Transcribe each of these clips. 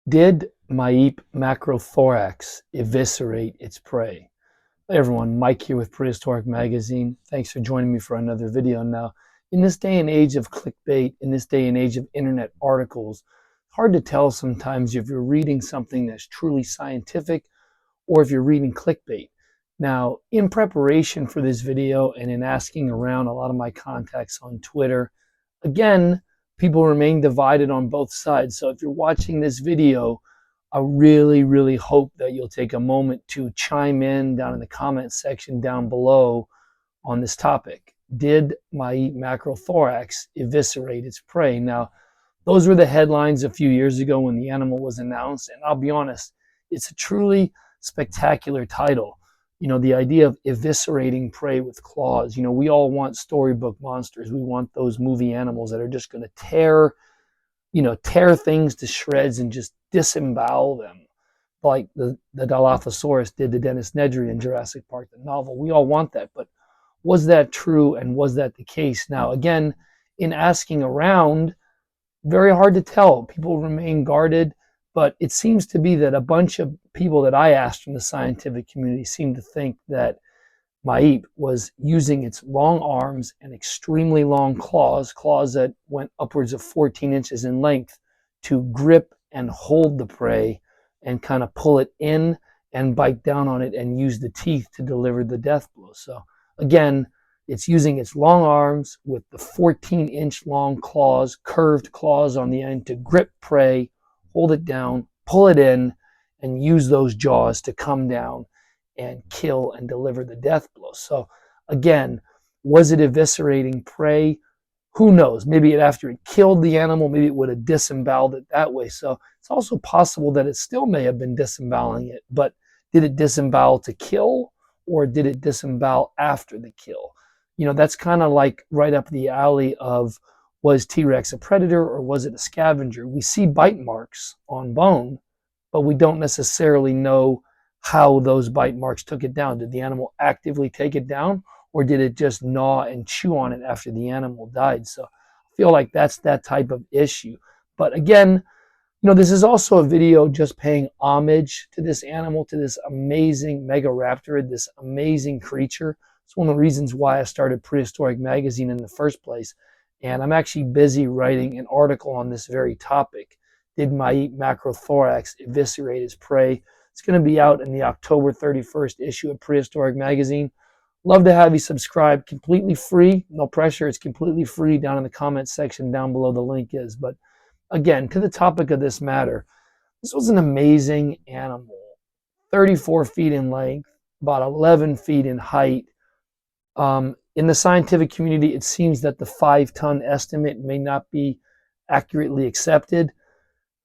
Did Maip Macrothorax eviscerate its prey? Hey everyone, Mike here with Prehistoric Magazine. Thanks for joining me for another video. Now, in this day and age of clickbait, in this day and age of internet articles, it's hard to tell sometimes if you're reading something that's truly scientific or if you're reading clickbait. Now, in preparation for this video and in asking around a lot of my contacts on Twitter, again, people remain divided on both sides. So if you're watching this video, I really hope that you'll take a moment to chime in down in the comment section down below on this topic. Did Maip Macrothorax eviscerate its prey? Now, those were the headlines a few years ago when the animal was announced, and I'll be honest, it's a truly spectacular title. You know, the idea of eviscerating prey with claws. You know, we all want storybook monsters. We want those movie animals that are just going to tear things to shreds and just disembowel them, like the Dilophosaurus did to Dennis Nedry in Jurassic Park, the novel. We all want that, but was that true and was that the case? Now, again, in asking around, very hard to tell. People remain guarded, but it seems to be that a bunch of people that I asked from the scientific community seem to think that Maip was using its long arms and extremely long claws that went upwards of 14 inches in length, to grip and hold the prey and kind of pull it in and bite down on it and use the teeth to deliver the death blow. So again, it's using its long arms with the 14-inch long claws, curved claws on the end, to grip prey, hold it down, pull it in, and use those jaws to come down and kill and deliver the death blow. So again, was it eviscerating prey? Who knows? Maybe after it killed the animal, maybe it would have disemboweled it that way. So it's also possible that it still may have been disemboweling it, but did it disembowel to kill, or did it disembowel after the kill? You know, that's kind of like right up the alley of, was T-Rex a predator or was it a scavenger? We see bite marks on bone, but we don't necessarily know how those bite marks took it down. Did the animal actively take it down, or did it just gnaw and chew on it after the animal died? So I feel like that's that type of issue. But again, you know, this is also a video just paying homage to this animal, to this amazing Megaraptor, this amazing creature. It's one of the reasons why I started Prehistoric Magazine in the first place. And I'm actually busy writing an article on this very topic. Did Maip Macrothorax eviscerate its prey? It's going to be out in the October 31st issue of Prehistoric Magazine. Love to have you subscribe. Completely free. No pressure. It's completely free. Down in the comments section down below the link is. But again, to the topic of this matter, this was an amazing animal. 34 feet in length, about 11 feet in height. In the scientific community, it seems that the 5-ton estimate may not be accurately accepted.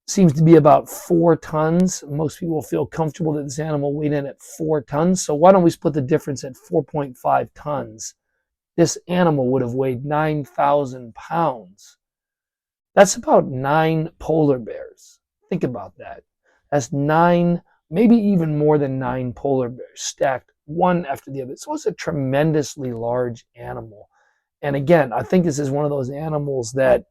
Seems to be about 4 tons. Most people feel comfortable that this animal weighed in at 4 tons. So why don't we split the difference at 4.5 tons? This animal would have weighed 9,000 pounds. That's about 9 polar bears. Think about that. That's 9, maybe even more than 9 polar bears stacked one after the other. So it's a tremendously large animal. And again, I think this is one of those animals that,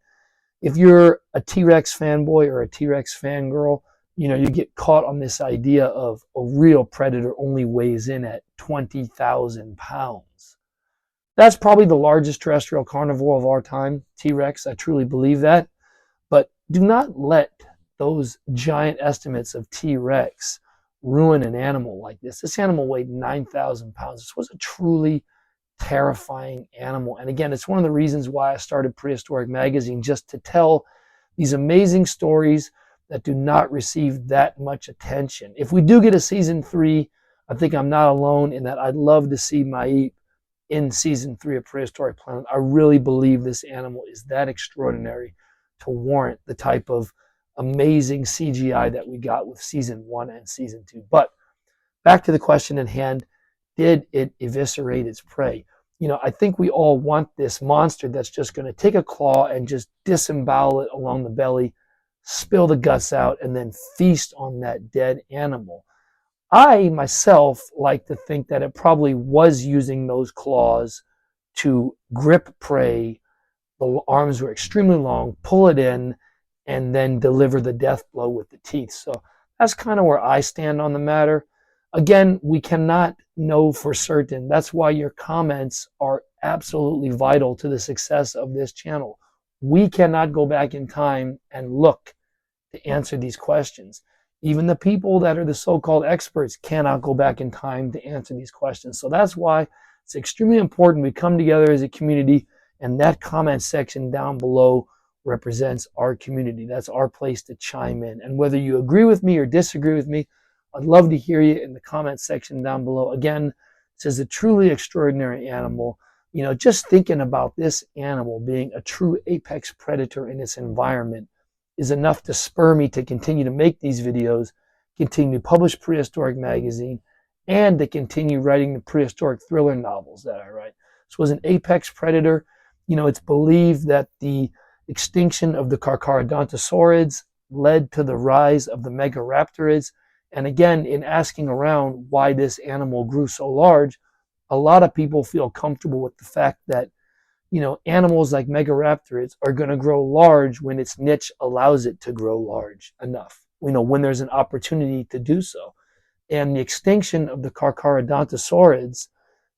if you're a T-Rex fanboy or a T-Rex fangirl, you know, you get caught on this idea of a real predator only weighs in at 20,000 pounds. That's probably the largest terrestrial carnivore of our time, T-Rex. I truly believe that. But do not let those giant estimates of T-Rex ruin an animal like this. This animal weighed 9,000 pounds. This was a truly terrifying animal. And again, it's one of the reasons why I started Prehistoric Magazine, just to tell these amazing stories that do not receive that much attention. If we do get a season 3, I think I'm not alone in that I'd love to see Maip in season 3 of Prehistoric Planet. I really believe this animal is that extraordinary to warrant the type of amazing CGI that we got with season 1 and season 2. But back to the question at hand, did it eviscerate its prey? You know, I think we all want this monster that's just going to take a claw and just disembowel it along the belly, spill the guts out, and then feast on that dead animal. I myself like to think that it probably was using those claws to grip prey. The arms were extremely long, pull it in, and then deliver the death blow with the teeth. So that's kind of where I stand on the matter. Again, we cannot know for certain. That's why your comments are absolutely vital to the success of this channel. We cannot go back in time and look to answer these questions. Even the people that are the so-called experts cannot go back in time to answer these questions. So that's why it's extremely important we come together as a community, and that comment section down below represents our community. That's our place to chime in. And whether you agree with me or disagree with me, I'd love to hear you in the comment section down below. Again, this is a truly extraordinary animal. You know, just thinking about this animal being a true apex predator in its environment is enough to spur me to continue to make these videos, continue to publish Prehistoric Magazine, and to continue writing the prehistoric thriller novels that I write. So as an apex predator, you know, it's believed that the extinction of the Carcharodontosaurids led to the rise of the Megaraptorids. And again, in asking around why this animal grew so large, a lot of people feel comfortable with the fact that, you know, animals like Megaraptorids are going to grow large when its niche allows it to grow large enough, you know, when there's an opportunity to do so. And the extinction of the Carcharodontosaurids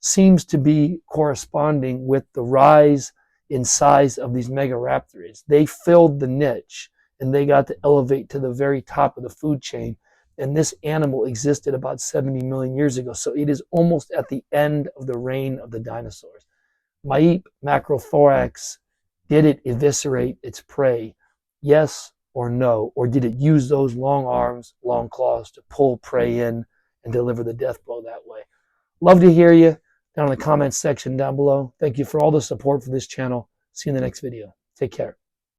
seems to be corresponding with the rise in size of these Megaraptorids. They filled the niche and they got to elevate to the very top of the food chain. And this animal existed about 70 million years ago. So it is almost at the end of the reign of the dinosaurs. Maip Macrothorax, did it eviscerate its prey? Yes or no? Or did it use those long arms, long claws to pull prey in and deliver the death blow that way? Love to hear you down in the comments section down below. Thank you for all the support for this channel. See you in the next video. Take care.